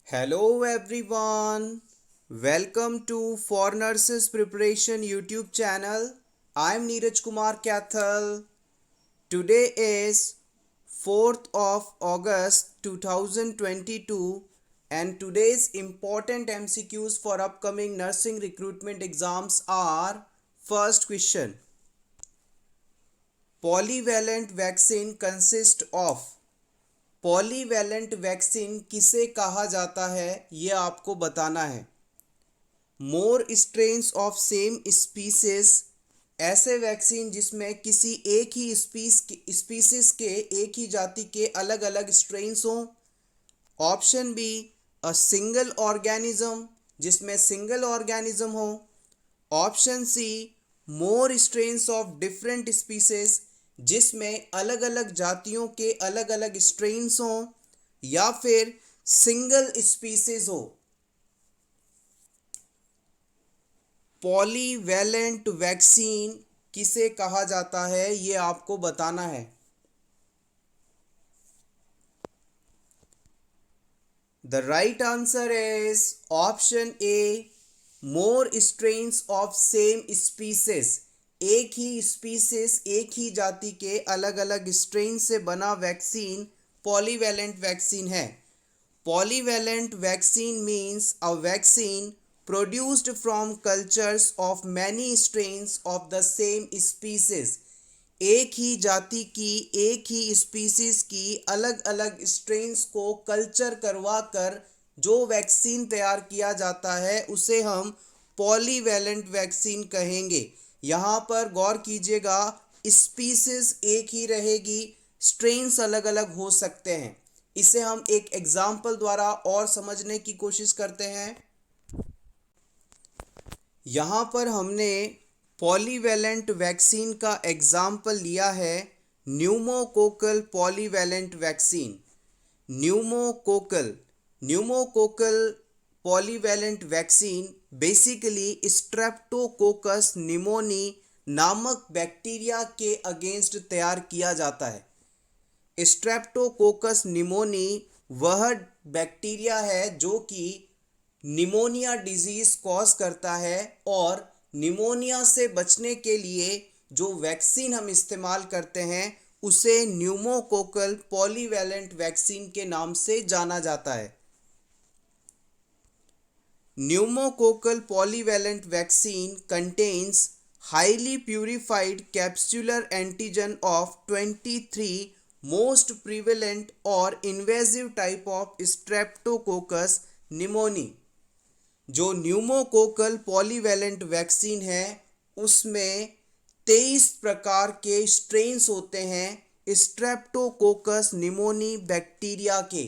Hello everyone. Welcome to For Nurses Preparation YouTube channel. I'm Neeraj Kumar Kathal. Today is 4th of August 2022 and today's important MCQs for upcoming nursing recruitment exams are: first question. Polyvalent vaccine consists of. Polyvalent vaccine किसे कहा जाता है ये आपको बताना है। मोर strains of same species, ऐसे vaccine जिसमें किसी एक ही स्पीसीज के एक ही जाति के अलग अलग स्ट्रेन्स हों। Option B, a single organism, जिसमें सिंगल ऑर्गेनिज्म हो। Option C, more strains of different species, जिसमें अलग अलग जातियों के अलग अलग स्ट्रेन्स हों। या फिर सिंगल स्पीसीज हो। पॉलीवैलेंट वैक्सीन किसे कहा जाता है ये आपको बताना है। The right answer is option A, more strains of same species. एक ही स्पीसीज, एक ही जाति के अलग अलग स्ट्रेन से बना वैक्सीन पॉलीवैलेंट वैक्सीन है। Polyvalent vaccine means a vaccine produced from cultures of many strains of the same species। एक ही जाति की, एक ही स्पीसीज की अलग अलग स्ट्रेन्स को कल्चर करवा कर जो वैक्सीन तैयार किया जाता है उसे हम पॉलीवैलेंट वैक्सीन कहेंगे। यहाँ पर गौर कीजिएगा, स्पीसीज एक ही रहेगी, स्ट्रेन्स अलग अलग हो सकते हैं। इसे हम एक एग्जाम्पल द्वारा और समझने की कोशिश करते हैं। यहाँ पर हमने पॉलीवैलेंट वैक्सीन का एग्जाम्पल लिया है pneumococcal polyvalent vaccine. Pneumococcal polyvalent vaccine basically Streptococcus pneumoniae नामक बैक्टीरिया के अगेंस्ट तैयार किया जाता है। स्ट्रेप्टोकोकस निमोनी वह बैक्टीरिया है जो कि निमोनिया डिजीज कॉज करता है, और निमोनिया से बचने के लिए जो वैक्सीन हम इस्तेमाल करते हैं उसे न्यूमोकोकल पॉलीवैलेंट वैक्सीन के नाम से जाना जाता है। Pneumococcal polyvalent vaccine contains highly purified capsular antigen of 23 most prevalent और invasive type of streptococcus pneumoniae. जो न्यूमोकोकल पॉलीवैलेंट वैक्सीन है उसमें 23 प्रकार के स्ट्रेन्स होते हैं स्ट्रेप्टोकोकस निमोनी बैक्टीरिया के।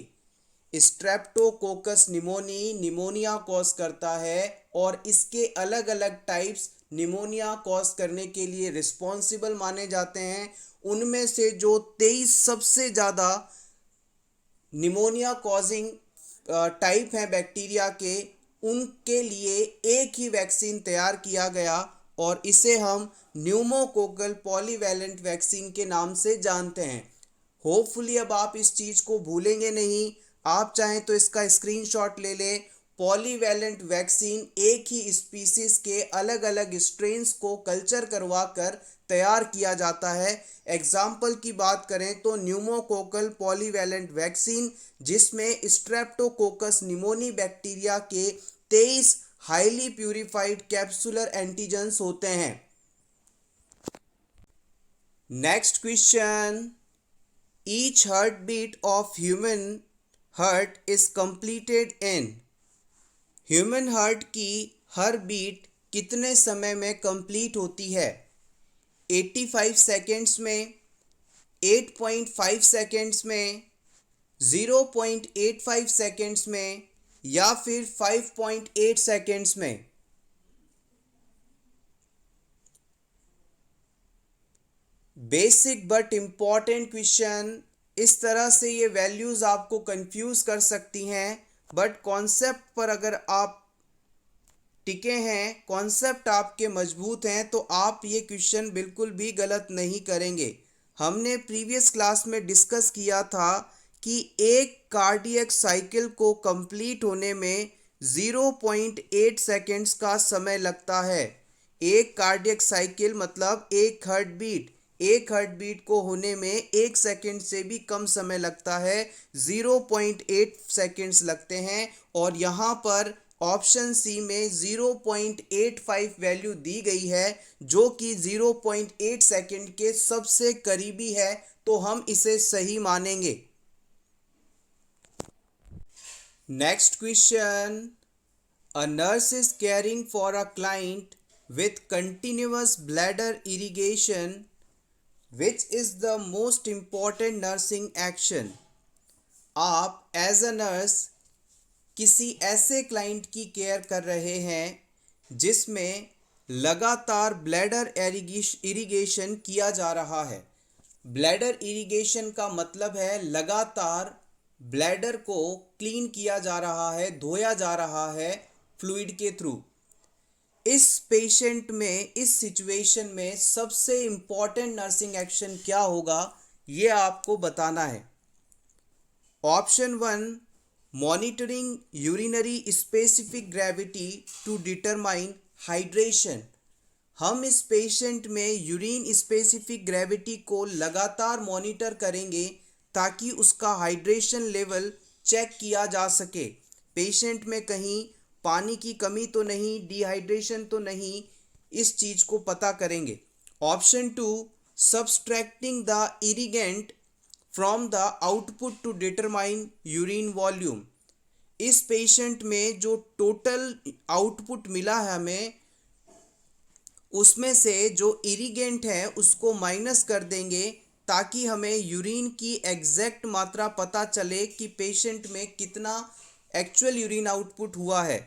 स्ट्रेप्टोकोकस निमोनी निमोनिया कॉज करता है और इसके अलग अलग टाइप्स निमोनिया कॉज करने के लिए रिस्पॉन्सिबल माने जाते हैं। उनमें से जो 23 सबसे ज़्यादा निमोनिया कॉजिंग टाइप हैं बैक्टीरिया के, उनके लिए एक ही वैक्सीन तैयार किया गया और इसे हम न्यूमोकोकल पॉलीवैलेंट वैक्सीन के नाम से जानते हैं। होपफुली अब आप इस चीज़ को भूलेंगे नहीं। आप चाहें तो इसका स्क्रीनशॉट ले लें। पॉलीवैलेंट वैक्सीन एक ही स्पीसीज के अलग अलग स्ट्रेन्स को कल्चर करवा कर तैयार किया जाता है। एग्जाम्पल की बात करें तो न्यूमोकोकल पॉलीवैलेंट वैक्सीन, जिसमें स्ट्रेप्टोकोकस निमोनी बैक्टीरिया के 23 हाईली प्यूरिफाइड कैप्सुलर एंटीजन्स होते हैं। Next question, each heart beat of human heart is completed in. Human heart की हर बीट कितने समय में कंप्लीट होती है? 85 सेकेंड्स में, 8.5 सेकेंड्स में, 0.85 सेकेंड्स में, या फिर 5.8 सेकेंड्स में? Basic but important question. इस तरह से ये वैल्यूज़ आपको कंफ्यूज कर सकती हैं, बट कॉन्सेप्ट पर अगर आप टिके हैं, कॉन्सेप्ट आपके मजबूत हैं, तो आप ये क्वेश्चन बिल्कुल भी गलत नहीं करेंगे। हमने प्रीवियस क्लास में डिस्कस किया था कि एक कार्डियक साइकिल को कंप्लीट होने में 0.8 सेकेंड्स का समय लगता है। एक कार्डियक साइकिल मतलब एक हार्ट बीट को होने में 1 सेकेंड से भी कम समय लगता है, 0.8 सेकेंड्स लगते हैं। और यहाँ पर ऑप्शन सी में 0.85 वैल्यू दी गई है, जो कि 0.8 सेकेंड के सबसे करीबी है, तो हम इसे सही मानेंगे। Next question, a nurse is caring for a client with continuous bladder irrigation. Which is the most important nursing action? आप एज अ नर्स किसी ऐसे क्लाइंट की केयर कर रहे हैं जिसमें लगातार ब्लैडर इरिगेशन किया जा रहा है। ब्लैडर इरिगेशन का मतलब है लगातार ब्लैडर को क्लीन किया जा रहा है, धोया जा रहा है फ्लूइड के थ्रू। इस पेशेंट में, इस सिचुएशन में सबसे इम्पॉर्टेंट नर्सिंग एक्शन क्या होगा, ये आपको बताना है। Option 1, monitoring urinary specific gravity to determine hydration. हम इस पेशेंट में यूरिन स्पेसिफिक ग्रेविटी को लगातार मॉनिटर करेंगे ताकि उसका हाइड्रेशन लेवल चेक किया जा सके। पेशेंट में कहीं पानी की कमी तो नहीं, डिहाइड्रेशन तो नहीं, इस चीज़ को पता करेंगे। Option 2, subtracting the irrigant from the output to determine urine volume. इस पेशेंट में जो टोटल आउटपुट मिला है हमें, उसमें से जो इरिगेंट है उसको माइनस कर देंगे ताकि हमें यूरिन की एग्जैक्ट मात्रा पता चले कि पेशेंट में कितना एक्चुअल यूरिन आउटपुट हुआ है।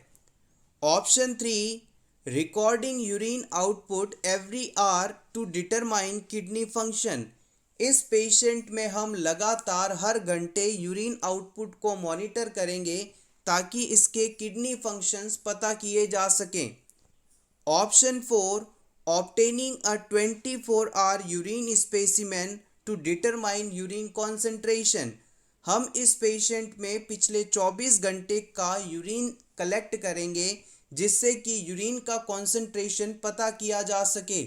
Option 3, recording urine output every hour to determine kidney function. इस पेशेंट में हम लगातार हर घंटे यूरिन आउटपुट को मॉनिटर करेंगे ताकि इसके किडनी फंक्शंस पता किए जा सकें। Option 4, obtaining a 24 hour urine specimen to determine urine concentration. हम इस पेशेंट में पिछले 24 घंटे का यूरिन कलेक्ट करेंगे जिससे कि यूरिन का कॉन्सेंट्रेशन पता किया जा सके।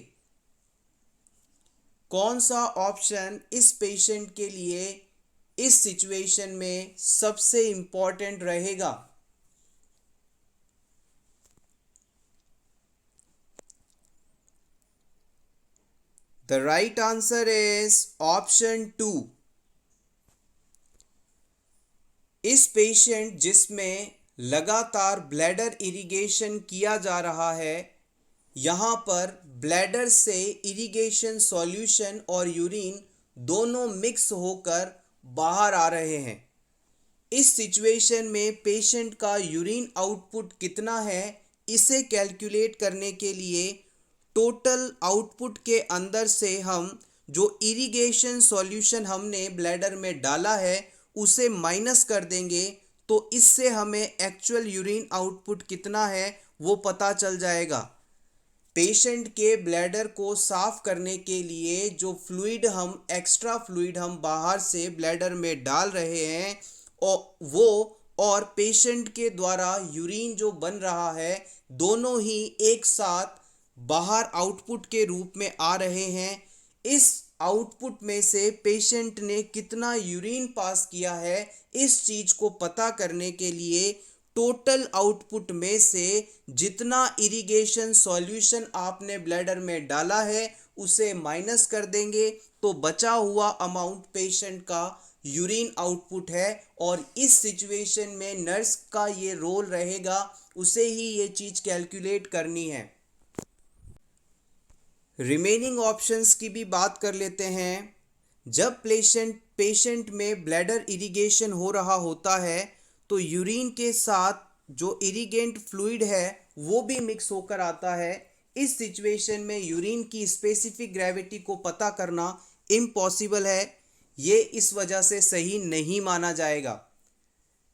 कौन सा ऑप्शन इस पेशेंट के लिए इस सिचुएशन में सबसे इम्पॉर्टेंट रहेगा? The right answer is option 2. इस पेशेंट जिसमें लगातार ब्लैडर इरिगेशन किया जा रहा है, यहाँ पर ब्लैडर से इरिगेशन सॉल्यूशन और यूरिन दोनों मिक्स होकर बाहर आ रहे हैं। इस सिचुएशन में पेशेंट का यूरिन आउटपुट कितना है, इसे कैलकुलेट करने के लिए टोटल आउटपुट के अंदर से हम जो इरिगेशन सॉल्यूशन हमने ब्लैडर में डाला है उसे माइनस कर देंगे, तो इससे हमें एक्चुअल यूरिन आउटपुट कितना है वो पता चल जाएगा। पेशेंट के ब्लैडर को साफ करने के लिए जो फ्लूइड हम, एक्स्ट्रा फ्लूइड हम बाहर से ब्लैडर में डाल रहे हैं और पेशेंट के द्वारा यूरिन जो बन रहा है, दोनों ही एक साथ बाहर आउटपुट के रूप में आ रहे हैं। इस आउटपुट में से पेशेंट ने कितना यूरिन पास किया है, इस चीज़ को पता करने के लिए टोटल आउटपुट में से जितना इरिगेशन सॉल्यूशन आपने ब्लैडर में डाला है उसे माइनस कर देंगे, तो बचा हुआ अमाउंट पेशेंट का यूरिन आउटपुट है। और इस सिचुएशन में नर्स का ये रोल रहेगा, उसे ही ये चीज़ कैलकुलेट करनी है। रिमेनिंग ऑप्शंस की भी बात कर लेते हैं। जब पेशेंट में ब्लैडर इरिगेशन हो रहा होता है तो यूरिन के साथ जो इरिगेंट फ्लूइड है वो भी मिक्स होकर आता है। इस सिचुएशन में यूरिन की स्पेसिफिक ग्रेविटी को पता करना इम्पॉसिबल है, ये इस वजह से सही नहीं माना जाएगा।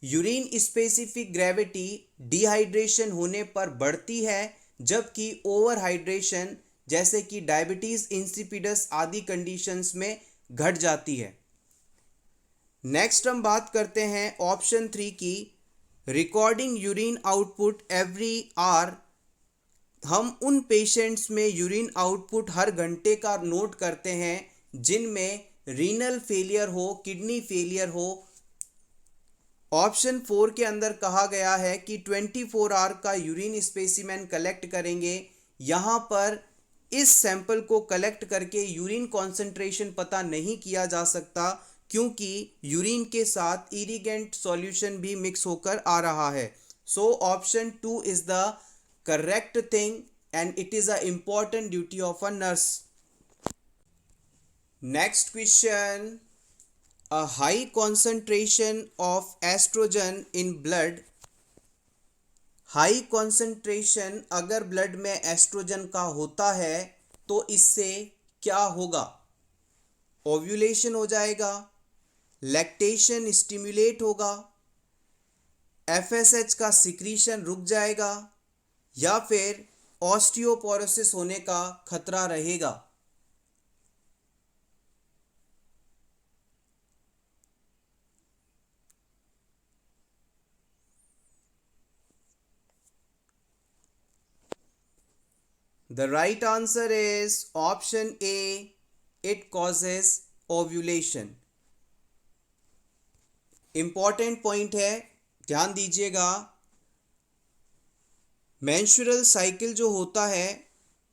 यूरिन स्पेसिफिक ग्रेविटी डिहाइड्रेशन होने पर बढ़ती है, जबकि ओवरहाइड्रेशन जैसे कि डायबिटीज़ इंसिपिडस आदि कंडीशंस में घट जाती है। नेक्स्ट हम बात करते हैं ऑप्शन 3 की, recording urine output every our. हम उन पेशेंट्स में यूरिन आउटपुट हर घंटे का नोट करते हैं जिनमें रीनल फेलियर हो, किडनी फेलियर हो। ऑप्शन 4 के अंदर कहा गया है कि 24 आवर का यूरिन स्पेसिमेन कलेक्ट करेंगे। यहाँ पर इस सैंपल को कलेक्ट करके यूरिन कॉन्सेंट्रेशन पता नहीं किया जा सकता, क्योंकि यूरिन के साथ इरिगेंट सॉल्यूशन भी मिक्स होकर आ रहा है। So option 2 is the correct thing and it is a important duty of a nurse. Next question, a high concentration of estrogen in blood। High concentration अगर ब्लड में एस्ट्रोजन का होता है तो इससे क्या होगा? ओव्यूलेशन हो जाएगा, लैक्टेशन स्टिमुलेट होगा, एफएसएच का सिक्रीशन रुक जाएगा, या फिर ऑस्टियोपोरोसिस होने का खतरा रहेगा। The right answer is option A. It causes ovulation. Important point है, ध्यान दीजिएगा। मेंस्ट्रुअल साइकिल जो होता है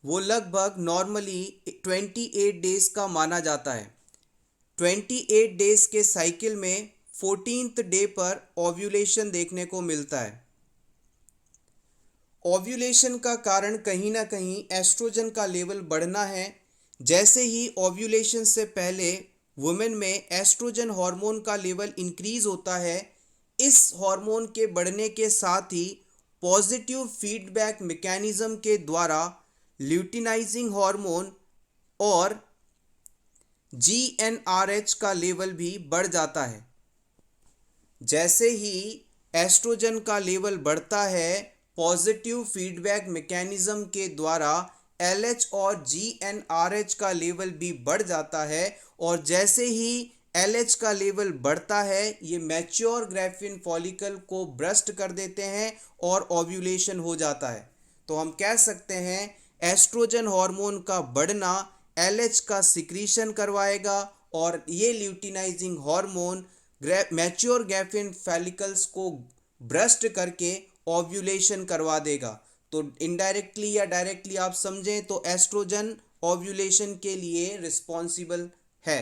वो लगभग नॉर्मली 28 डेज का माना जाता है। 28 डेज के साइकिल में 14th डे पर ओव्यूलेशन देखने को मिलता है। ओव्यूलेशन का कारण कहीं ना कहीं एस्ट्रोजन का लेवल बढ़ना है। जैसे ही ओव्यूलेशन से पहले वुमेन में एस्ट्रोजन हार्मोन का लेवल इंक्रीज होता है, इस हार्मोन के बढ़ने के साथ ही पॉजिटिव फीडबैक मैकेनिज्म के द्वारा ल्यूटिनाइजिंग हार्मोन और GnRH का लेवल भी बढ़ जाता है। जैसे ही एस्ट्रोजन का लेवल बढ़ता है, पॉजिटिव फीडबैक मैकेनिज्म के द्वारा LH और GnRH का लेवल भी बढ़ जाता है, और जैसे ही LH का लेवल बढ़ता है ये मैच्योर ग्राफिन फॉलिकल को ब्रस्ट कर देते हैं और ओव्यूलेशन हो जाता है। तो हम कह सकते हैं एस्ट्रोजन हार्मोन का बढ़ना LH का सिक्रीशन करवाएगा और ये luteinizing hormone mature graphene follicles को ब्रस्ट करके ओव्यूलेशन करवा देगा। तो इनडायरेक्टली या डायरेक्टली आप समझें तो एस्ट्रोजन ओव्यूलेशन के लिए रिस्पॉन्सिबल है।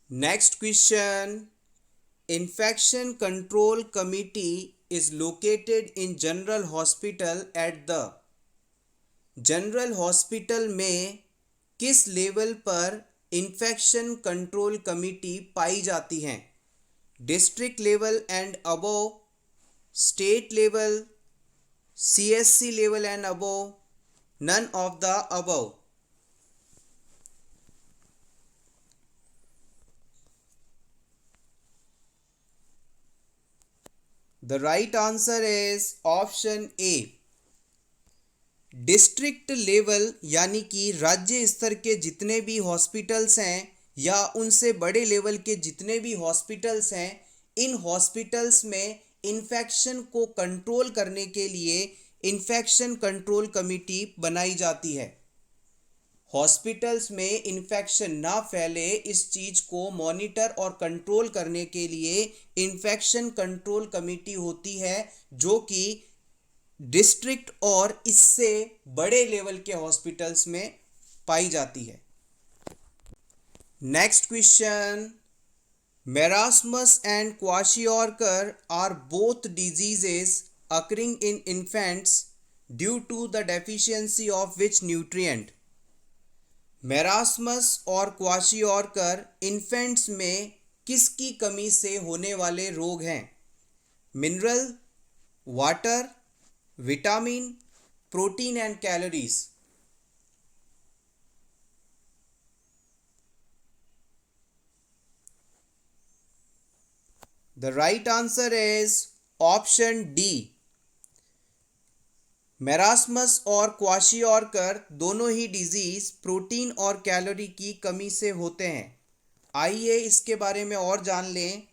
Next question, infection control committee is located in general hospital at the. General hospital में किस लेवल पर इन्फेक्शन कंट्रोल कमिटी पाई जाती हैं? District level and above, state level, CSC level and above, none of the above. The right answer is option A. District level यानी कि राज्य स्तर के जितने भी हॉस्पिटल्स हैं या उनसे बड़े लेवल के जितने भी हॉस्पिटल्स हैं, इन हॉस्पिटल्स में इन्फेक्शन को कंट्रोल करने के लिए इन्फेक्शन कंट्रोल कमिटी बनाई जाती है। हॉस्पिटल्स में इन्फेक्शन ना फैले इस चीज़ को मॉनिटर और कंट्रोल करने के लिए इन्फेक्शन कंट्रोल कमिटी होती है, जो कि डिस्ट्रिक्ट और इससे बड़े लेवल के हॉस्पिटल्स में पाई जाती है। Next question, marasmus and kwashiorkor are both diseases occurring in infants due to the deficiency of which nutrient. Marasmus और क्वाशियोर्कर इन्फेंट्स में किसकी कमी से होने वाले रोग हैं? Mineral, water, vitamin, protein and calories. The right answer is option D. Marasmus और क्वाशियोर्कर दोनों ही डिजीज प्रोटीन और कैलोरी की कमी से होते हैं। आइए इसके बारे में और जान लें।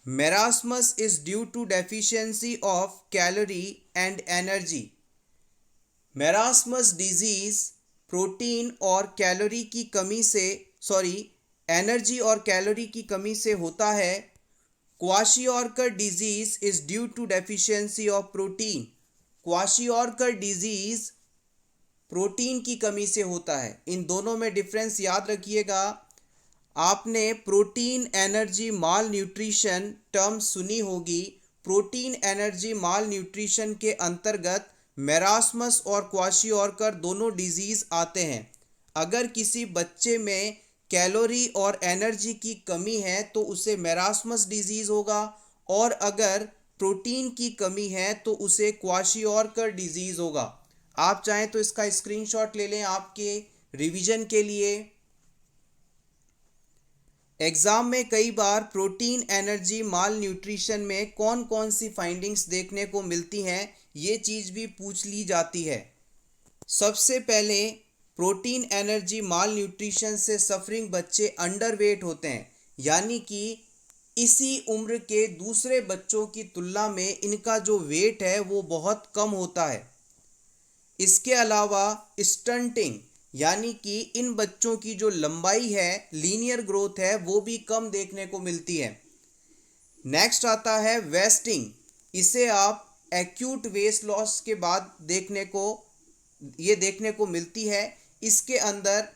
Marasmus is due to deficiency of calorie and energy. Marasmus disease protein और कैलोरी की कमी से एनर्जी और कैलोरी की कमी से होता है। Kwashiorkor disease is due to deficiency of protein. Kwashiorkor disease protein की कमी से होता है। इन दोनों में डिफरेंस याद रखिएगा। आपने प्रोटीन एनर्जी माल न्यूट्रिशन टर्म सुनी होगी। प्रोटीन एनर्जी माल न्यूट्रिशन के अंतर्गत मेरास्मस और क्वाशियोरकर दोनों डिजीज आते हैं। अगर किसी बच्चे में कैलोरी और एनर्जी की कमी है तो उसे मेरास्मस डिजीज होगा, और अगर प्रोटीन की कमी है तो उसे क्वाशियोरकर डिजीज होगा। आप चाहें तो इसका स्क्रीनशॉट ले लें आपके रिवीजन के लिए। एग्जाम में कई बार प्रोटीन एनर्जी माल न्यूट्रिशन में कौन कौन सी फाइंडिंग्स देखने को मिलती हैं, ये चीज़ भी पूछ ली जाती है। सबसे पहले प्रोटीन एनर्जी माल न्यूट्रिशन से सफरिंग बच्चे अंडरवेट होते हैं, यानी कि इसी उम्र के दूसरे बच्चों की तुलना में इनका जो वेट है वो बहुत कम होता है। इसके अलावा स्टंटिंग, यानी कि इन बच्चों की जो लंबाई है, लीनियर ग्रोथ है, वो भी कम देखने को मिलती है। नेक्स्ट आता है वेस्टिंग। इसे आप एक्यूट वेट लॉस के बाद देखने को मिलती है। इसके अंदर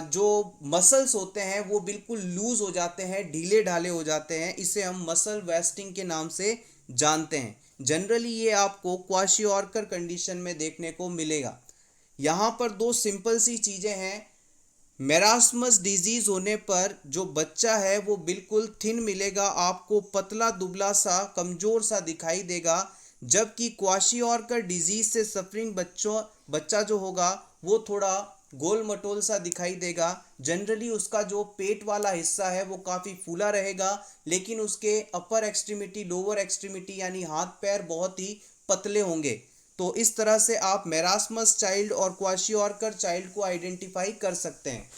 जो मसल्स होते हैं वो बिल्कुल लूज हो जाते हैं, ढीले ढाले हो जाते हैं। इसे हम मसल वेस्टिंग के नाम से जानते हैं। जनरली ये आपको क्वाशियोरकर कंडीशन में देखने को मिलेगा। यहाँ पर दो सिंपल सी चीज़ें हैं। मेरास्मस डिजीज़ होने पर जो बच्चा है वो बिल्कुल थिन मिलेगा, आपको पतला दुबला सा कमज़ोर सा दिखाई देगा, जबकि क्वाशियोरकर डिजीज़ से सफरिंग बच्चा जो होगा वो थोड़ा गोल मटोल सा दिखाई देगा। जनरली उसका जो पेट वाला हिस्सा है वो काफ़ी फूला रहेगा, लेकिन उसके अपर एक्सट्रीमिटी, लोअर एक्सट्रीमिटी यानी हाथ पैर बहुत ही पतले होंगे। तो इस तरह से आप मेरास्मस चाइल्ड और क्वाशियोरकर चाइल्ड को आइडेंटिफाई कर सकते हैं।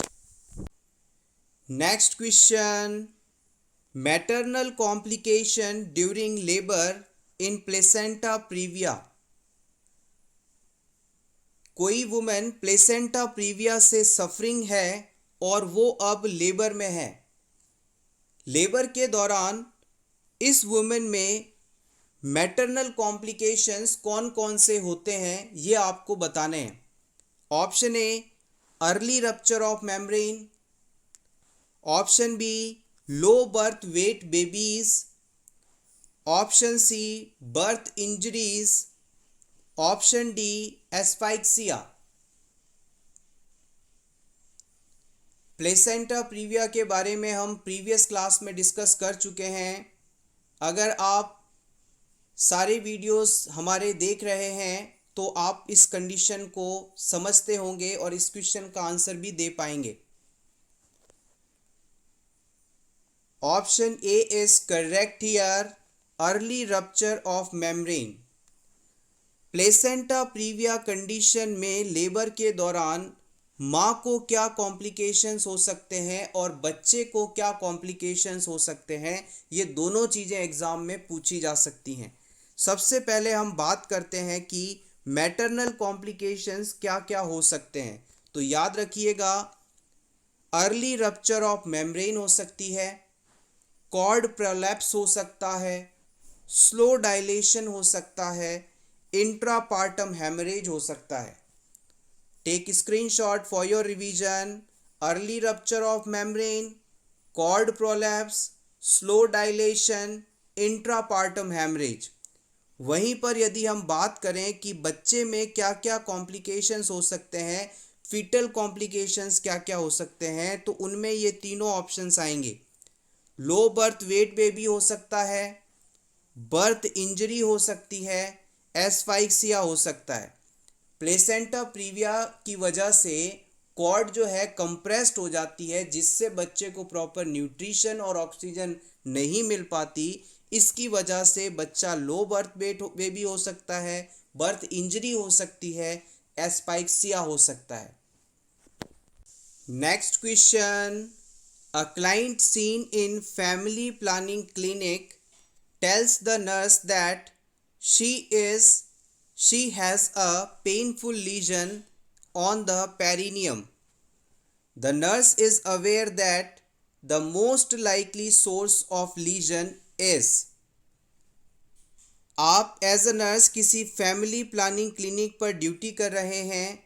Next question, maternal complication during labour in placenta previa. कोई वुमेन प्लेसेंटा प्रीविया से सफरिंग है और वो अब लेबर में है। लेबर के दौरान इस वुमेन में मैटरनल कॉम्प्लिकेशंस कौन कौन से होते हैं ये आपको बताने हैं। Option A, early rupture of membrane. Option B, low birth weight babies. Option C, birth injuries. Option D, asphyxia. Placenta previa के बारे में हम प्रीवियस क्लास में डिस्कस कर चुके हैं। अगर आप सारे वीडियोस हमारे देख रहे हैं तो आप इस कंडीशन को समझते होंगे और इस क्वेश्चन का आंसर भी दे पाएंगे। Option A is correct here, early rupture of membrane. Placenta previa condition में लेबर के दौरान माँ को क्या कॉम्प्लिकेशंस हो सकते हैं और बच्चे को क्या कॉम्प्लिकेशंस हो सकते हैं, ये दोनों चीज़ें एग्ज़ाम में पूछी जा सकती हैं। सबसे पहले हम बात करते हैं कि मैटरनल कॉम्प्लिकेशंस क्या क्या हो सकते हैं। तो याद रखिएगा, अर्ली रप्चर ऑफ मेम्ब्रेन हो सकती है, कॉर्ड प्रोलैप्स हो सकता है, स्लो डायलेशन हो सकता है, इंट्रापार्टम हेमरेज हो सकता है। Take screenshot for your revision. Early rupture of membrane, cord prolapse, slow dilation, intrapartum haemorrhage. वहीं पर यदि हम बात करें कि बच्चे में क्या क्या कॉम्प्लिकेशंस हो सकते हैं, फीटल कॉम्प्लिकेशंस क्या क्या हो सकते हैं, तो उनमें ये तीनों ऑप्शंस आएंगे। लो बर्थ वेट बेबी हो सकता है, बर्थ इंजरी हो सकती है, एस्फाइक्सिया हो सकता है। प्लेसेंटा प्रीविया की वजह से कॉर्ड जो है कंप्रेस्ड हो जाती है, जिससे बच्चे को प्रॉपर न्यूट्रिशन और ऑक्सीजन नहीं मिल पाती। इसकी वजह से बच्चा लो बर्थ वेट बेबी हो सकता है, बर्थ इंजरी हो सकती है, एस्पाइक्सिया हो सकता है। Next question, A client seen in family planning clinic tells the nurse that she has a painful lesion on the perineum. The nurse is aware that the most likely source of lesion is. आप as a nurse किसी family planning clinic पर duty कर रहे हैं,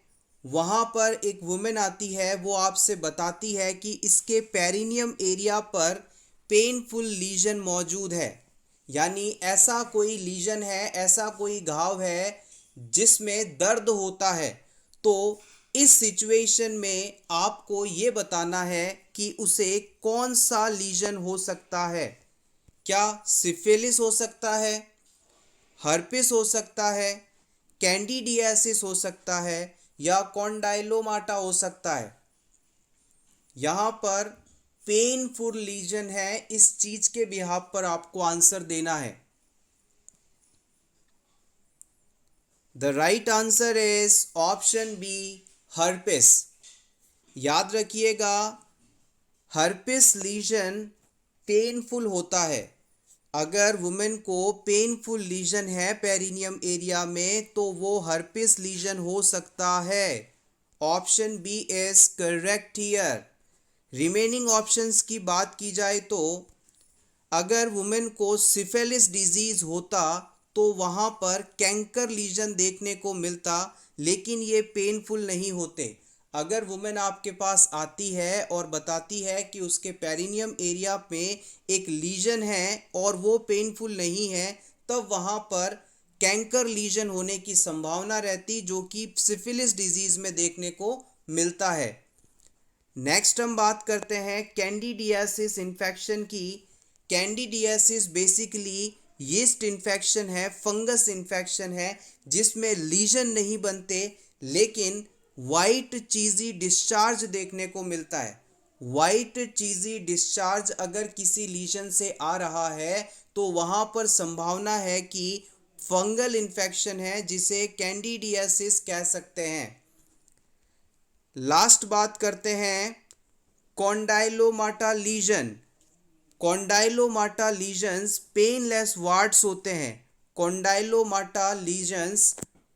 वहाँ पर एक women आती है, वो आपसे बताती है कि इसके पेरिनियम एरिया पर पेनफुल लीजन मौजूद है, यानी ऐसा कोई लीजन है, ऐसा कोई घाव है जिसमें दर्द होता है। तो इस सिचुएशन में आपको ये बताना है कि उसे कौन सा लीजन हो सकता है। क्या सिफिलिस हो सकता है, हर्पिस हो सकता है, कैंडिडियासिस हो सकता है, या कॉन्डाइलोमाटा हो सकता है। यहाँ पर पेनफुल लीजन है, इस चीज के बिहाफ पर आपको आंसर देना है। The right answer is option B, herpes. याद रखिएगा, हर्पिस लीजन पेनफुल होता है। अगर वुमेन को पेनफुल लीजन है पेरिनियम एरिया में तो वो हर्पिस लीजन हो सकता है। Option B is correct here. Remaining options की बात की जाए तो अगर वुमेन को सिफिलिस डिजीज होता तो वहाँ पर कैंकर लीजन देखने को मिलता, लेकिन ये पेनफुल नहीं होते। अगर वुमेन आपके पास आती है और बताती है कि उसके पेरिनियम एरिया में एक लीजन है और वो पेनफुल नहीं है, तब वहाँ पर कैंकर लीजन होने की संभावना रहती, जो कि सिफिलिस डिजीज में देखने को मिलता है। नेक्स्ट हम बात करते हैं कैंडिडियासिस इन्फेक्शन की। कैंडिडियासिस बेसिकली यीस्ट इन्फेक्शन है, फंगस इन्फेक्शन है, जिसमें लीजन नहीं बनते लेकिन वाइट चीज़ी डिस्चार्ज देखने को मिलता है। वाइट चीज़ी डिस्चार्ज अगर किसी लीजन से आ रहा है तो वहाँ पर संभावना है कि फंगल इन्फेक्शन है, जिसे कैंडिडियासिस कह सकते हैं। लास्ट बात करते हैं कॉन्डाइलोमाटा लीजन। कॉन्डाइलोमाटा लीजन्स पेनलेस वार्ड्स होते हैं। कॉन्डाइलोमाटा लीजन्स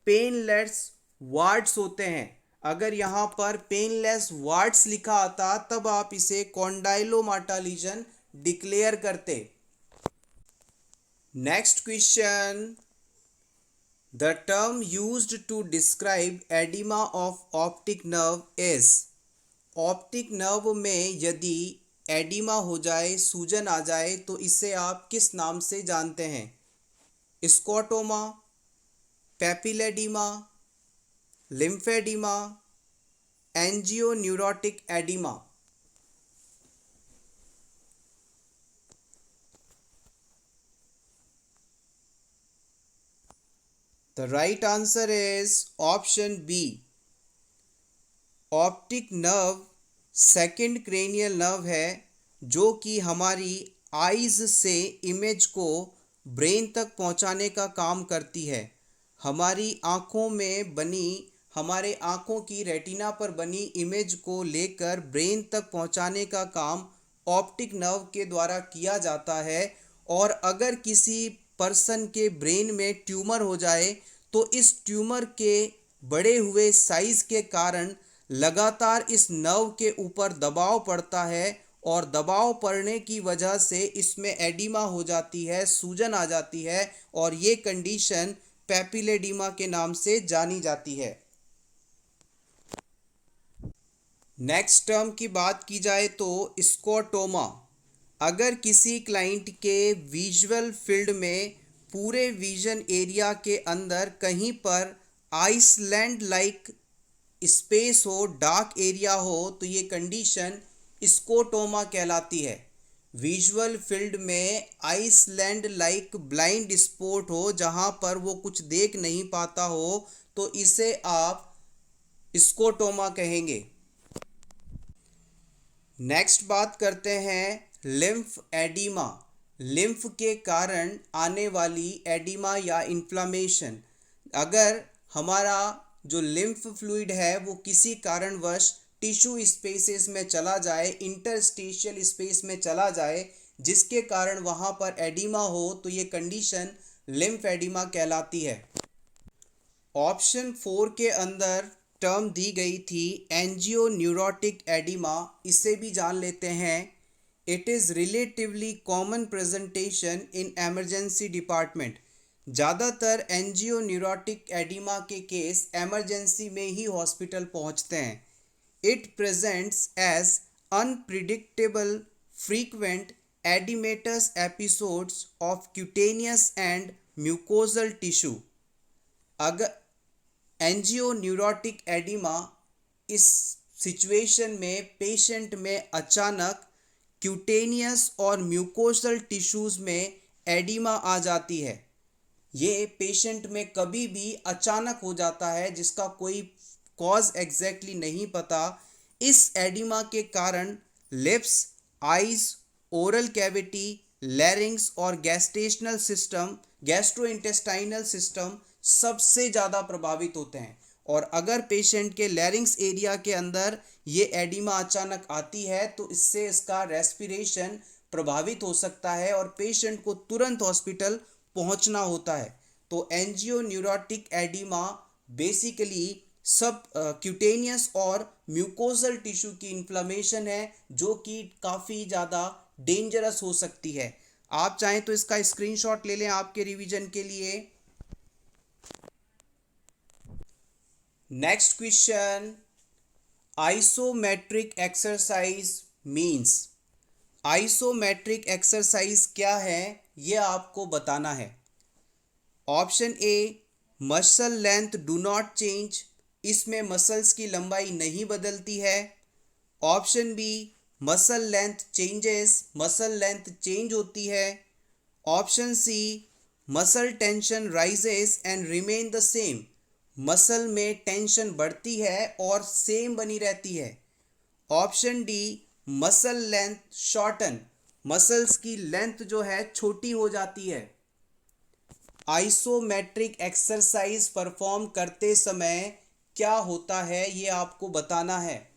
पेनलेस वार्ड्स होते हैं। अगर यहाँ पर पेनलेस वार्ड्स लिखा आता तब आप इसे कॉन्डाइलोमाटा लीजन डिक्लेयर करते। Next question, the term used to describe oedema of optic nerve is. Optic nerve में यदि एडिमा हो जाए, सूजन आ जाए, तो इसे आप किस नाम से जानते हैं? Scotoma, papilloedema, lymphoedema, angioneurotic oedema. The right answer is option B. Optic nerve second cranial nerve है, जो कि हमारी आईज से इमेज को ब्रेन तक पहुंचाने का काम करती है। हमारी आँखों में बनी, हमारे आँखों की रेटिना पर बनी इमेज को लेकर ब्रेन तक पहुंचाने का काम ऑप्टिक नर्व के द्वारा किया जाता है। और अगर किसी पर्सन के ब्रेन में ट्यूमर हो जाए तो इस ट्यूमर के बड़े हुए साइज के कारण लगातार इस नर्व के ऊपर दबाव पड़ता है और दबाव पड़ने की वजह से इसमें एडिमा हो जाती है, सूजन आ जाती है, और ये कंडीशन पेपिलेडिमा के नाम से जानी जाती है। नेक्स्ट टर्म की बात की जाए तो स्कोटोमा। अगर किसी क्लाइंट के विजुअल फील्ड में पूरे विजन एरिया के अंदर कहीं पर आइसलैंड लाइक स्पेस हो, डार्क एरिया हो, तो ये कंडीशन स्कोटोमा कहलाती है। विजुअल फील्ड में आइसलैंड लाइक ब्लाइंड स्पॉट हो, जहाँ पर वो कुछ देख नहीं पाता हो, तो इसे आप स्कोटोमा कहेंगे। नेक्स्ट बात करते हैं लिम्फ एडिमा। लिम्फ के कारण आने वाली एडिमा या इन्फ्लामेशन। अगर हमारा जो लिम्फ फ्लूइड है वो किसी कारणवश टिश्यू स्पेसेस में चला जाए, इंटरस्टिशियल स्पेस में चला जाए, जिसके कारण वहाँ पर एडिमा हो, तो ये कंडीशन लिम्फेडिमा कहलाती है। ऑप्शन 4 के अंदर टर्म दी गई थी एंजियोन्यूरोटिक एडिमा, इसे भी जान लेते हैं। It is relatively common presentation in emergency department. ज़्यादातर एंजियोन्यूरोटिक एडिमा के केस एमरजेंसी में ही हॉस्पिटल पहुंचते हैं। It presents as unpredictable frequent oedematous episodes of cutaneous and mucosal tissue. अगर एंजियोन्यूरोटिक एडिमा, इस सिचुएशन में पेशेंट में अचानक क्यूटेनियस और म्यूकोसल टिश्यूज़ में एडिमा आ जाती है। ये पेशेंट में कभी भी अचानक हो जाता है, जिसका कोई कॉज एग्जैक्टली नहीं पता। इस एडिमा के कारण लिप्स, आइज, ओरल कैविटी, लैरिंग्स और गैस्ट्रेशनल सिस्टम, गैस्ट्रोइंटेस्टाइनल सिस्टम सबसे ज़्यादा प्रभावित होते हैं। और अगर पेशेंट के लैरिंग्स एरिया के अंदर ये एडिमा अचानक आती है, तो इससे इसका रेस्पिरेशन प्रभावित हो सकता है और पेशेंट को तुरंत हॉस्पिटल पहुंचना होता है। तो एंजियोन्यूरोटिक एडिमा बेसिकली सब क्यूटेनियस और म्यूकोजल टिश्यू की इन्फ्लेमेशन है, जो कि काफ़ी ज़्यादा डेंजरस हो सकती है। आप चाहें तो इसका स्क्रीनशॉट ले लें आपके रिवीजन के लिए। Next question, isometric exercise means. Isometric exercise क्या है, ये आपको बताना है। Option A, muscle length do not change, इसमें मसल्स की लंबाई नहीं बदलती है। Option B, muscle length changes, muscle length change होती है। Option C, muscle tension rises and remain the same, muscle में टेंशन बढ़ती है और सेम बनी रहती है। Option D, muscle length shorten, muscles की लेंथ जो है छोटी हो जाती है। आइसोमेट्रिक एक्सरसाइज परफॉर्म करते समय क्या होता है, ये आपको बताना है।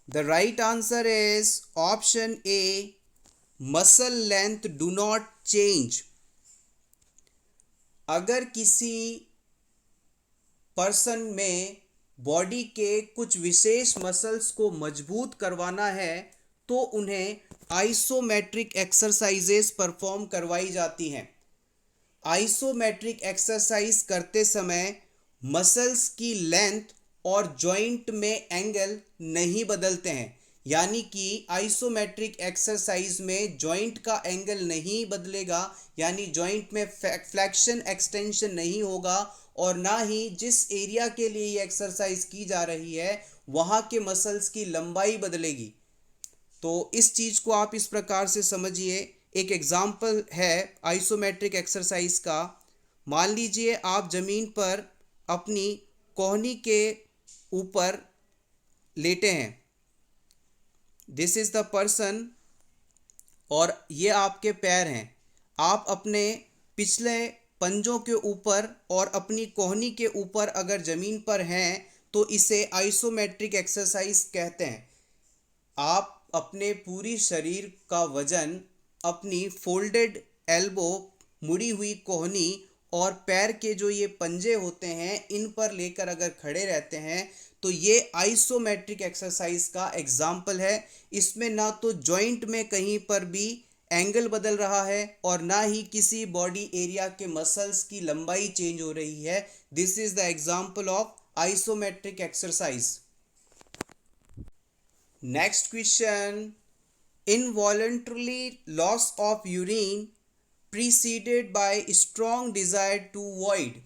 The right answer is option A, muscle length do not change। अगर किसी पर्सन में बॉडी के कुछ विशेष मसल्स को मजबूत करवाना है, तो उन्हें आइसोमेट्रिक एक्सरसाइजेस परफॉर्म करवाई जाती हैं। आइसोमेट्रिक एक्सरसाइज करते समय मसल्स की लेंथ और जॉइंट में एंगल नहीं बदलते हैं, यानी कि आइसोमेट्रिक एक्सरसाइज में जॉइंट का एंगल नहीं बदलेगा, यानी जॉइंट में फ्लेक्शन एक्सटेंशन नहीं होगा, और ना ही जिस एरिया के लिए ये एक्सरसाइज की जा रही है वहाँ के मसल्स की लंबाई बदलेगी। तो इस चीज़ को आप इस प्रकार से समझिए। एक एग्जाम्पल है आइसोमेट्रिक एक्सरसाइज का। मान लीजिए आप ज़मीन पर अपनी कोहनी के ऊपर लेटे हैं, दिस इज़ द पर्सन, और ये आपके पैर हैं। आप अपने पिछले पंजों के ऊपर और अपनी कोहनी के ऊपर अगर ज़मीन पर हैं, तो इसे आइसोमेट्रिक एक्सरसाइज कहते हैं। आप अपने पूरी शरीर का वजन अपनी फोल्डेड एल्बो, मुड़ी हुई कोहनी और पैर के जो ये पंजे होते हैं, इन पर लेकर अगर खड़े रहते हैं, तो ये आइसोमेट्रिक एक्सरसाइज का एग्जाम्पल है। इसमें ना तो जॉइंट में कहीं पर भी एंगल बदल रहा है और ना ही किसी बॉडी एरिया के मसल्स की लंबाई चेंज हो रही है। This is the example of isometric exercise. Next question, involuntarily loss of urine preceded by strong desire to void।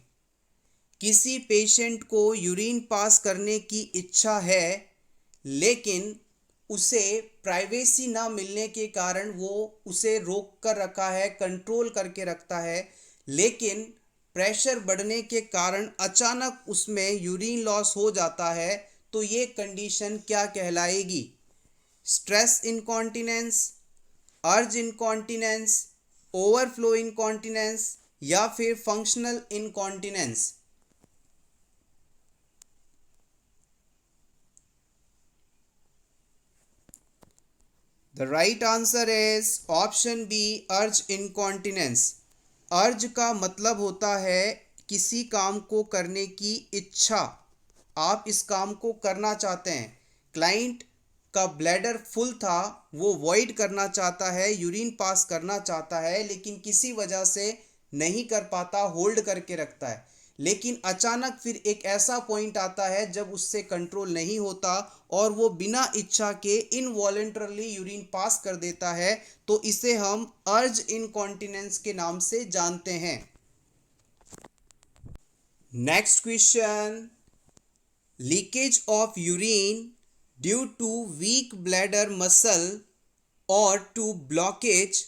किसी पेशेंट को यूरिन पास करने की इच्छा है, लेकिन उसे प्राइवेसी ना मिलने के कारण वो उसे रोक कर रखा है, कंट्रोल करके रखता है, लेकिन प्रेशर बढ़ने के कारण अचानक उसमें यूरिन लॉस हो जाता है, तो ये कंडीशन क्या कहलाएगी? Stress incontinence, urge incontinence, overflow incontinence या फिर functional incontinence? The right answer is option B, urge incontinence. Urge का मतलब होता है किसी काम को करने की इच्छा, आप इस काम को करना चाहते हैं। क्लाइंट का ब्लैडर फुल था, वो वॉइड करना चाहता है, यूरिन पास करना चाहता है, लेकिन किसी वजह से नहीं कर पाता, होल्ड करके रखता है। लेकिन अचानक फिर एक ऐसा पॉइंट आता है जब उससे कंट्रोल नहीं होता और वो बिना इच्छा के इनवॉलेंटरली यूरिन पास कर देता है, तो इसे हम अर्ज इनकॉन्टिनेंस के नाम से जानते हैं। Next question, leakage of urine due to weak bladder muscle or to blockage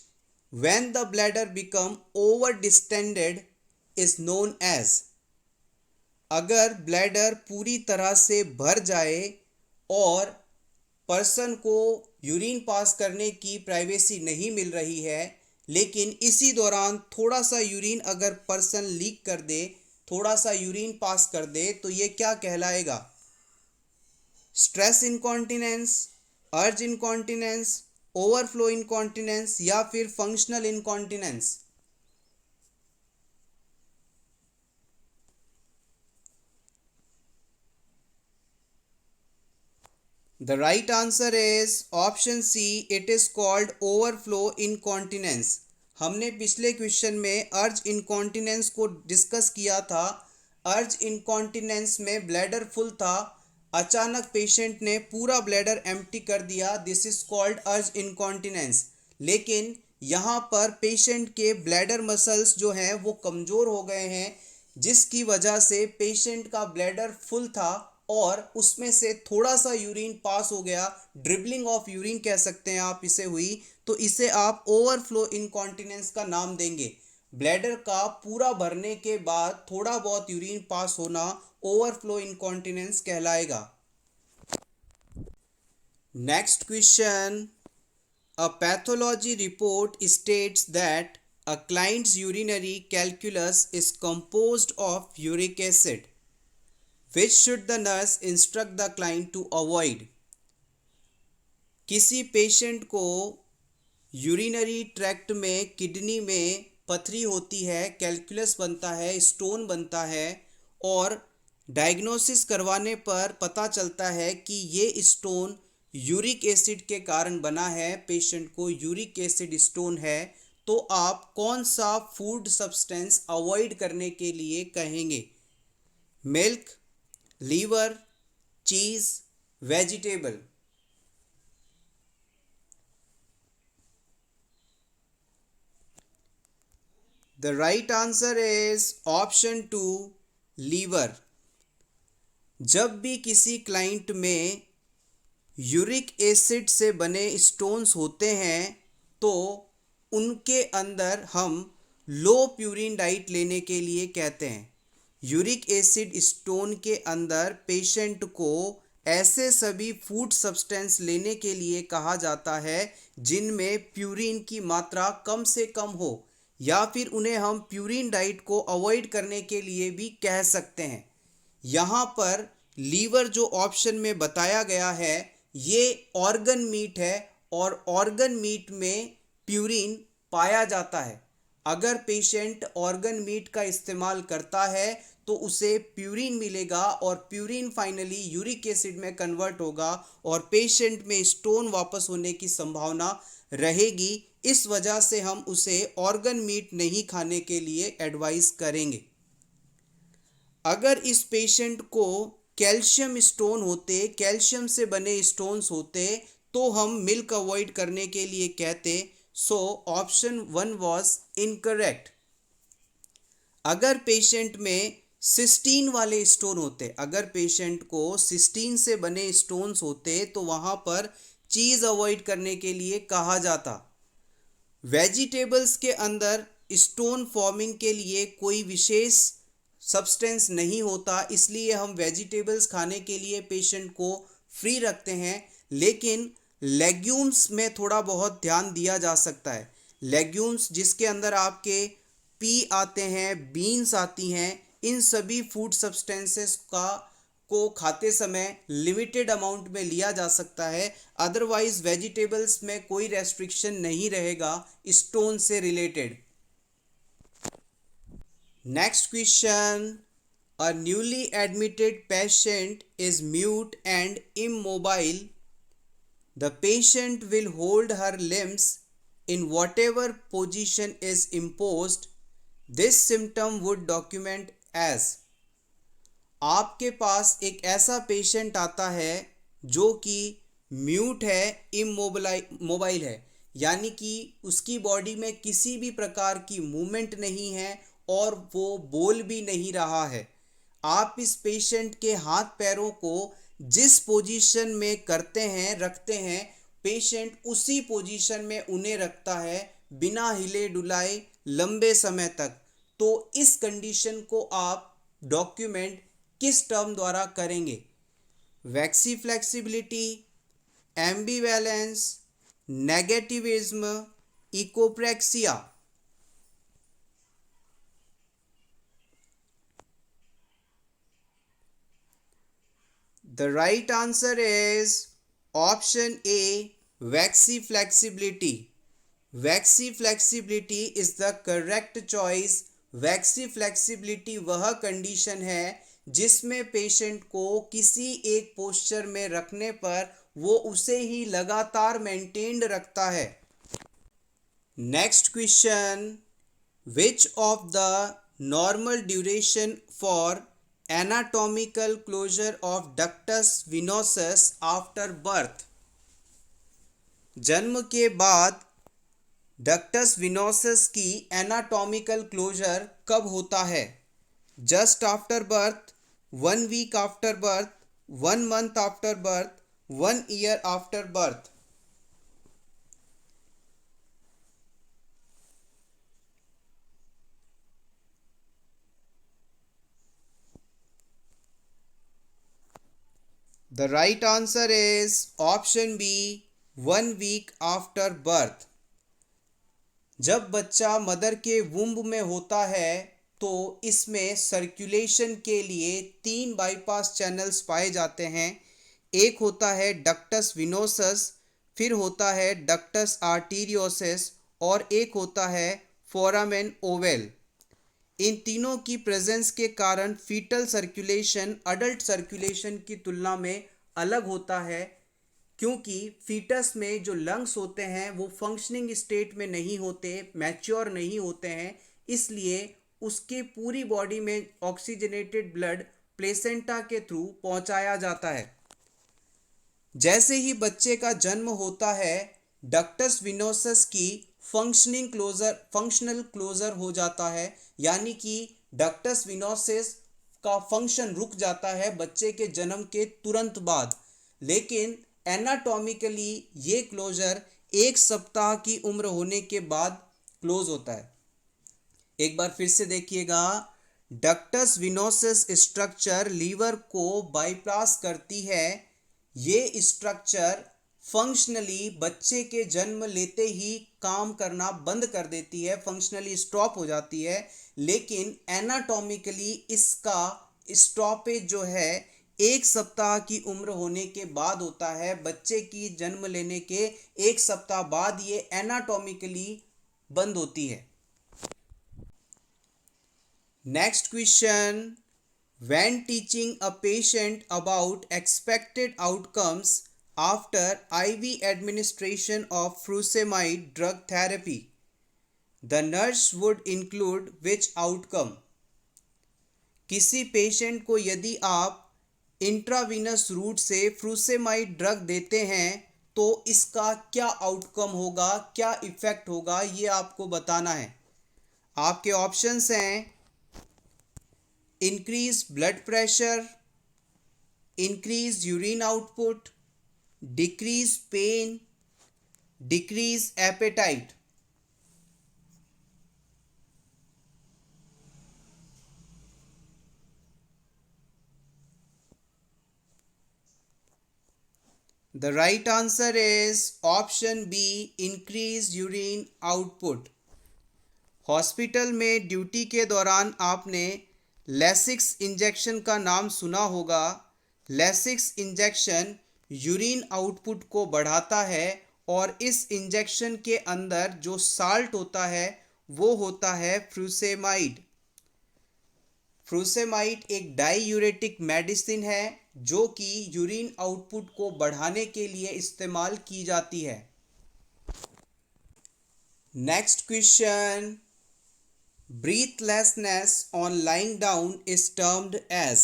when the bladder become over distended is known as। अगर ब्लैडर पूरी तरह से भर जाए और पर्सन को यूरिन पास करने की प्राइवेसी नहीं मिल रही है, लेकिन इसी दौरान थोड़ा सा यूरिन अगर पर्सन लीक कर दे, थोड़ा सा यूरिन पास कर दे, तो ये क्या कहलाएगा? Stress incontinence, urge incontinence, overflow incontinence या फिर functional incontinence? The right answer is option C, it is called overflow incontinence. हमने पिछले क्वेश्चन में अर्ज इनकॉन्टिनेंस को डिस्कस किया था। अर्ज इनकॉन्टिनेंस में ब्लैडर फुल था, अचानक पेशेंट ने पूरा ब्लैडर एम्प्टी कर दिया, दिस इज कॉल्ड अर्ज इनकॉन्टिनेंस। लेकिन यहाँ पर पेशेंट के ब्लैडर मसल्स जो हैं वो कमज़ोर हो गए हैं, जिसकी वजह से पेशेंट का ब्लैडर फुल था और उसमें से थोड़ा सा यूरिन पास हो गया, ड्रिबलिंग ऑफ यूरिन कह सकते हैं आप इसे हुई, तो इसे आप ओवरफ्लो इनकॉन्टिनेंस का नाम देंगे। ब्लैडर का पूरा भरने के बाद थोड़ा बहुत यूरिन पास होना ओवरफ्लो इनकॉन्टिनेंस कहलाएगा। Next question, a pathology report states that a client's urinary calculus is composed of uric acid. Which should the nurse instruct the client to avoid? किसी पेशेंट को यूरिनरी ट्रैक्ट में, kidney में पथरी होती है, calculus बनता है, स्टोन बनता है, और डायग्नोसिस करवाने पर पता चलता है कि ये स्टोन यूरिक एसिड के कारण बना है, पेशेंट को यूरिक एसिड स्टोन है, तो आप कौन सा फूड सब्सटेंस अवॉइड करने के लिए कहेंगे? Milk, liver, cheese, vegetable? The right answer is option two, liver. जब भी किसी क्लाइंट में यूरिक एसिड से बने स्टोन्स होते हैं तो उनके अंदर हम लो प्यूरिन डाइट लेने के लिए कहते हैं। यूरिक एसिड स्टोन के अंदर पेशेंट को ऐसे सभी फूड सब्सटेंस लेने के लिए कहा जाता है जिनमें प्यूरिन की मात्रा कम से कम हो, या फिर उन्हें हम प्यूरिन डाइट को अवॉइड करने के लिए भी कह सकते हैं। यहाँ पर लीवर जो ऑप्शन में बताया गया है ये ऑर्गन मीट है और ऑर्गन मीट में प्यूरिन पाया जाता है। अगर पेशेंट ऑर्गन मीट का इस्तेमाल करता है तो उसे प्यूरिन मिलेगा और प्यूरिन फाइनली यूरिक एसिड में कन्वर्ट होगा और पेशेंट में स्टोन वापस होने की संभावना रहेगी। इस वजह से हम उसे ऑर्गन मीट नहीं खाने के लिए एडवाइस करेंगे। अगर इस पेशेंट को कैल्शियम स्टोन होते, कैल्शियम से बने स्टोन्स होते, तो हम मिल्क अवॉइड करने के लिए कहते। So option 1 was incorrect. अगर पेशेंट में सिस्टीन वाले स्टोन होते, अगर पेशेंट को सिस्टीन से बने स्टोन्स होते तो वहाँ पर चीज़ अवॉइड करने के लिए कहा जाता। वेजिटेबल्स के अंदर स्टोन फॉर्मिंग के लिए कोई विशेष सब्सटेंस नहीं होता, इसलिए हम वेजिटेबल्स खाने के लिए पेशेंट को फ्री रखते हैं। लेकिन लेग्यूम्स में थोड़ा बहुत ध्यान दिया जा सकता है। लेग्यूम्स जिसके अंदर आपके पी आते हैं, बीन्स आती हैं, इन सभी फूड सब्सटेंसेस का को खाते समय लिमिटेड अमाउंट में लिया जा सकता है। अदरवाइज वेजिटेबल्स में कोई रेस्ट्रिक्शन नहीं रहेगा स्टोन से related. Next question, a newly admitted patient is mute and immobile. The patient will hold her limbs in whatever position is imposed. This symptom would document as। आपके पास एक ऐसा patient आता है जो कि म्यूट है, मोबाइल है, यानी कि उसकी बॉडी में किसी भी प्रकार की मूवमेंट नहीं है और वो बोल भी नहीं रहा है। आप इस पेशेंट के हाथ पैरों को जिस पोजीशन में करते हैं, रखते हैं, पेशेंट उसी पोजीशन में उन्हें रखता है बिना हिले डुलाए लंबे समय तक। तो इस कंडीशन को आप डॉक्यूमेंट किस टर्म द्वारा करेंगे? Waxy flexibility, ambivalence, negativism, echopraxia. The right answer is option A, waxy flexibility. Waxy flexibility is the correct choice. Waxy flexibility वह कंडीशन है जिसमें पेशेंट को किसी एक पोस्चर में रखने पर वो उसे ही लगातार मेंटेन्ड रखता है। Next question, which of the normal duration for anatomical closure of ductus venosus after birth? जन्म के बाद डक्टस विनोसस की एनाटॉमिकल क्लोजर कब होता है? Just after birth, 1 week after birth, 1 month after birth, 1 year after birth. The right answer is option B, 1 week after birth. जब बच्चा mother के वुम्ब में होता है तो इसमें सर्कुलेशन के लिए 3 बाईपास चैनल्स पाए जाते हैं। एक होता है डक्टस विनोसस, फिर होता है डक्टस आर्टीरियोसिस और एक होता है फोरामेन ओवेल। इन तीनों की प्रेजेंस के कारण फीटल सर्कुलेशन अडल्ट सर्कुलेशन की तुलना में अलग होता है, क्योंकि फीटस में जो लंग्स होते हैं वो फंक्शनिंग स्टेट में नहीं होते, मैच्योर नहीं होते हैं, इसलिए उसके पूरी बॉडी में ऑक्सीजनेटेड ब्लड प्लेसेंटा के थ्रू पहुंचाया जाता है। जैसे ही बच्चे का जन्म होता है डक्टस विनोसस की फंक्शनल क्लोजर हो जाता है, यानी कि डक्टस विनोसस का फंक्शन रुक जाता है बच्चे के जन्म के तुरंत बाद। लेकिन एनाटॉमिकली ये क्लोजर 1 सप्ताह की उम्र होने के बाद क्लोज होता है। एक बार फिर से देखिएगा, डक्टस विनोसस स्ट्रक्चर लीवर को बाईपास करती है। ये स्ट्रक्चर फंक्शनली बच्चे के जन्म लेते ही काम करना बंद कर देती है, फंक्शनली स्टॉप हो जाती है। लेकिन एनाटॉमिकली इसका स्टॉपेज जो है 1 सप्ताह की उम्र होने के बाद होता है। बच्चे की जन्म लेने के 1 सप्ताह बाद ये एनाटॉमिकली बंद होती है। Next question, when teaching a patient about expected outcomes after IV administration of furosemide drug therapy, the nurse would include which outcome? किसी पेशेंट को यदि आप इंट्रावीनस रूट से फ्रूसेमाइड ड्रग देते हैं तो इसका क्या आउटकम होगा, क्या इफेक्ट होगा, ये आपको बताना है। आपके ऑप्शंस हैं increase blood pressure, increase urine output, decrease pain, decrease appetite। The right answer is option B, increase urine output. Hospital में ड्यूटी के दौरान आपने लेसिक्स इंजेक्शन का नाम सुना होगा। लेसिक्स इंजेक्शन यूरिन आउटपुट को बढ़ाता है और इस इंजेक्शन के अंदर जो साल्ट होता है वो होता है फ्रूसेमाइड। फ्रूसेमाइड एक डाईयूरेटिक मेडिसिन है जो कि यूरिन आउटपुट को बढ़ाने के लिए इस्तेमाल की जाती है। Next question, breathlessness on lying down is termed as.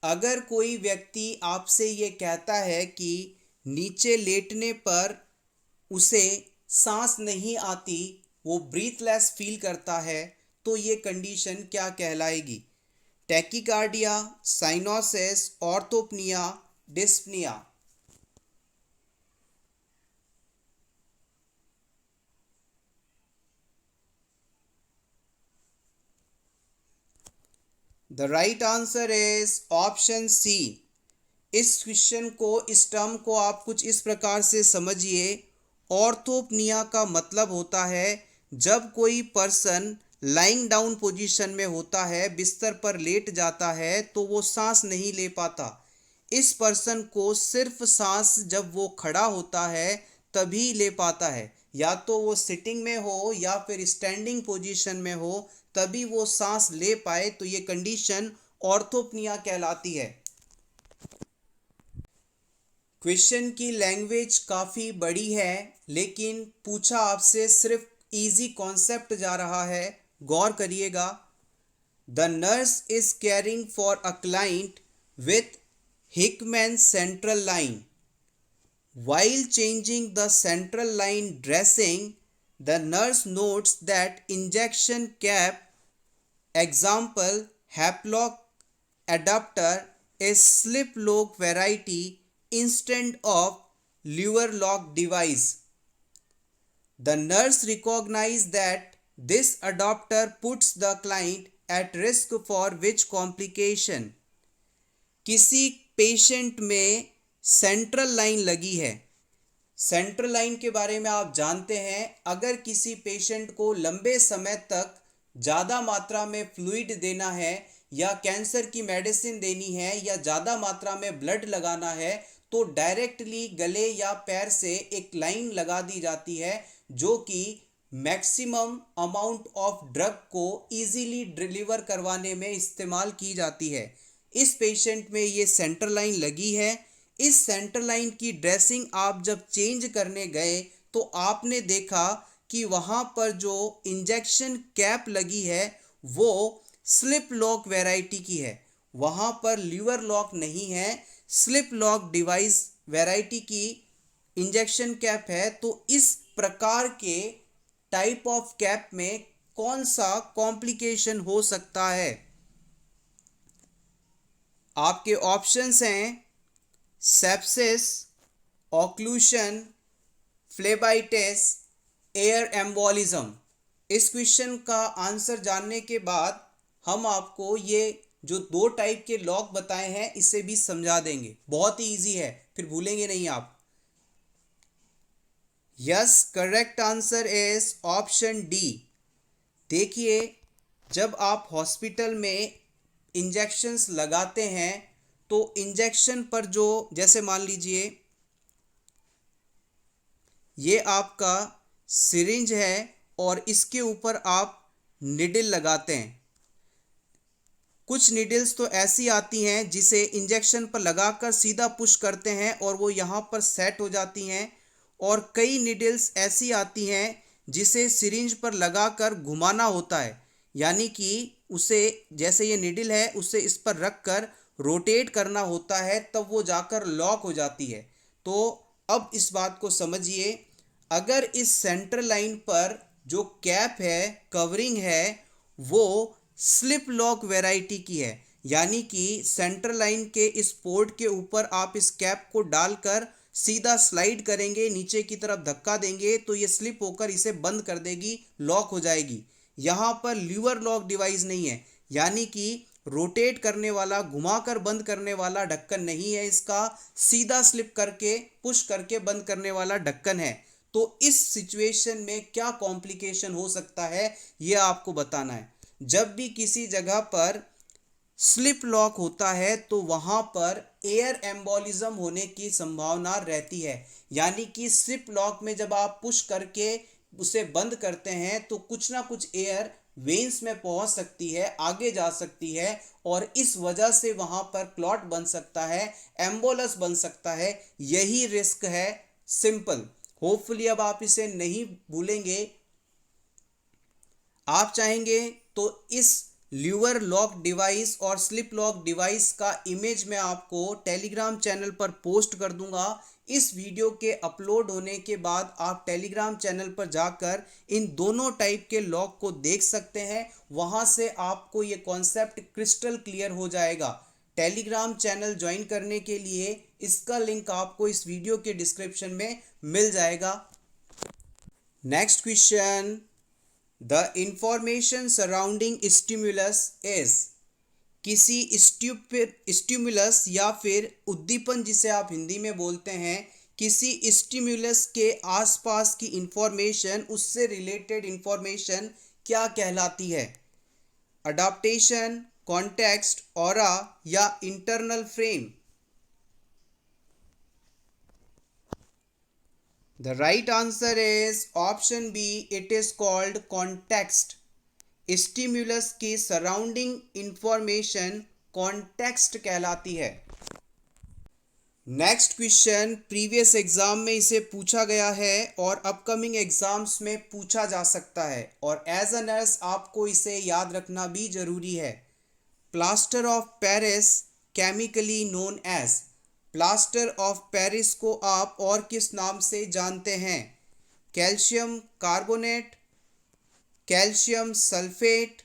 अगर कोई व्यक्ति आपसे ये कहता है कि नीचे लेटने पर उसे सांस नहीं आती, वो ब्रीथलेस फील करता है, तो ये कंडीशन क्या कहलाएगी? Tachycardia, cyanosis, orthopnoea, dyspnoea. The right answer is option C. इस क्वेश्चन को, इस टर्म को आप कुछ इस प्रकार से समझिए। ऑर्थोपनिया का मतलब होता है जब कोई पर्सन लाइंग डाउन पोजीशन में होता है, बिस्तर पर लेट जाता है, तो वो सांस नहीं ले पाता। इस पर्सन को सिर्फ सांस जब वो खड़ा होता है तभी ले पाता है, या तो वो सिटिंग में हो या फिर स्टैंडिंग पोजीशन में हो, तभी वो सांस ले पाए, तो ये कंडीशन ऑर्थोपनिया कहलाती है। क्वेश्चन की लैंग्वेज काफ़ी बड़ी है, लेकिन पूछा आपसे सिर्फ इजी कॉन्सेप्ट जा रहा है, गौर करिएगा। The nurse is caring for a client with Hickman central line. While changing the central line dressing, the nurse notes that injection cap, example Haplok adapter, is slip lock variety instead of lever lock device. The nurse recognizes that this adapter puts the client at risk for which complication? किसी patient में central line लगी है। Central line के बारे में आप जानते हैं, अगर किसी पेशेंट को लंबे समय तक ज़्यादा मात्रा में फ्लूइड देना है या कैंसर की मेडिसिन देनी है या ज़्यादा मात्रा में ब्लड लगाना है, तो डायरेक्टली गले या पैर से एक लाइन लगा दी जाती है जो कि मैक्सिमम अमाउंट ऑफ ड्रग को इजीली डिलीवर करवाने में इस्तेमाल की जाती है। इस पेशेंट में ये सेंट्रल लाइन लगी है। इस सेंट्रल लाइन की ड्रेसिंग आप जब चेंज करने गए तो आपने देखा कि वहाँ पर जो इंजेक्शन कैप लगी है वो स्लिप लॉक वैरायटी की है, वहाँ पर लीवर लॉक नहीं है, स्लिप लॉक डिवाइस वैरायटी की इंजेक्शन कैप है। तो इस प्रकार के टाइप ऑफ कैप में कौन सा कॉम्प्लिकेशन हो सकता है? आपके ऑप्शंस हैं sepsis, occlusion, phlebitis, air embolism. इस क्वेश्चन का आंसर जानने के बाद हम आपको ये जो दो टाइप के लॉक बताए हैं इसे भी समझा देंगे, बहुत ही इजी है, फिर भूलेंगे नहीं आप। Yes, correct answer is option D. देखिए, जब आप हॉस्पिटल में इंजेक्शंस लगाते हैं तो इंजेक्शन पर जो, जैसे मान लीजिए ये आपका सिरिंज है और इसके ऊपर आप निडल लगाते हैं। कुछ निडल्स तो ऐसी आती हैं जिसे इंजेक्शन पर लगाकर सीधा पुश करते हैं और वो यहाँ पर सेट हो जाती हैं, और कई निडल्स ऐसी आती हैं जिसे सिरिंज पर लगाकर घुमाना होता है, यानी कि उसे, जैसे ये निडल है उसे इस पर रख कर रोटेट करना होता है, तब वो जाकर लॉक हो जाती है। तो अब इस बात को समझिए, अगर इस सेंट्रल लाइन पर जो कैप है, कवरिंग है, वो स्लिप लॉक वैरायटी की है, यानी कि सेंट्रल लाइन के इस पोर्ट के ऊपर आप इस कैप को डालकर सीधा स्लाइड करेंगे, नीचे की तरफ धक्का देंगे तो ये स्लिप होकर इसे बंद कर देगी, लॉक हो जाएगी। यहाँ पर लीवर लॉक डिवाइस नहीं है, यानी कि रोटेट करने वाला, घुमाकर बंद करने वाला ढक्कन नहीं है इसका, सीधा स्लिप करके पुश करके बंद करने वाला ढक्कन है। तो इस सिचुएशन में क्या कॉम्प्लिकेशन हो सकता है यह आपको बताना है। जब भी किसी जगह पर स्लिप लॉक होता है तो वहां पर एयर एम्बोलिज्म होने की संभावना रहती है। यानी कि स्लिप लॉक में जब आप पुश करके उसे बंद करते हैं तो कुछ ना कुछ एयर वेन्स में पहुंच सकती है, आगे जा सकती है, और इस वजह से वहां पर क्लॉट बन सकता है, एम्बोलस बन सकता है। यही रिस्क है। सिंपल। होपफुली अब आप इसे नहीं भूलेंगे। आप चाहेंगे तो इस ल्यूअर लॉक डिवाइस और स्लिप लॉक डिवाइस का इमेज मैं आपको टेलीग्राम चैनल पर पोस्ट कर दूंगा। इस वीडियो के अपलोड होने के बाद आप टेलीग्राम चैनल पर जाकर इन दोनों टाइप के लॉक को देख सकते हैं। वहां से आपको ये कॉन्सेप्ट क्रिस्टल क्लियर हो जाएगा। टेलीग्राम चैनल ज्वाइन करने के लिए इसका लिंक आपको इस वीडियो के डिस्क्रिप्शन में मिल जाएगा। Next question. The information surrounding stimulus is. किसी स्टिमुलस या फिर उद्दीपन जिसे आप हिंदी में बोलते हैं, किसी स्टिमुलस के आसपास की इंफॉर्मेशन, उससे रिलेटेड इंफॉर्मेशन क्या कहलाती है? अडाप्टेशन, कॉन्टेक्स्ट, ऑरा या internal frame? The right answer is option B. It is called context. Stimulus की सराउंडिंग इंफॉर्मेशन कॉन्टेक्स्ट कहलाती है। नेक्स्ट क्वेश्चन प्रीवियस एग्जाम में इसे पूछा गया है और अपकमिंग एग्जाम्स में पूछा जा सकता है, और एज अ नर्स आपको इसे याद रखना भी जरूरी है। Plaster of Paris chemically known as. Plaster of Paris को आप और किस नाम से जानते हैं? Calcium carbonate, calcium sulphate,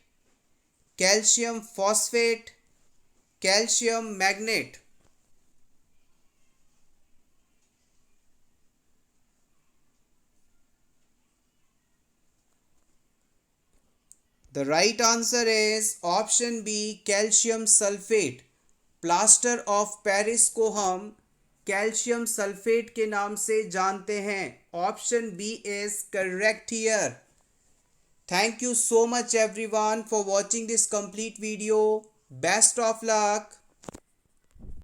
calcium phosphate, calcium magnet? The right answer is option B, calcium sulphate. Plaster of Paris को हम कैल्शियम सल्फेट के नाम से जानते हैं। Option B is correct here. Thank you so much everyone for watching this complete video. Best of luck.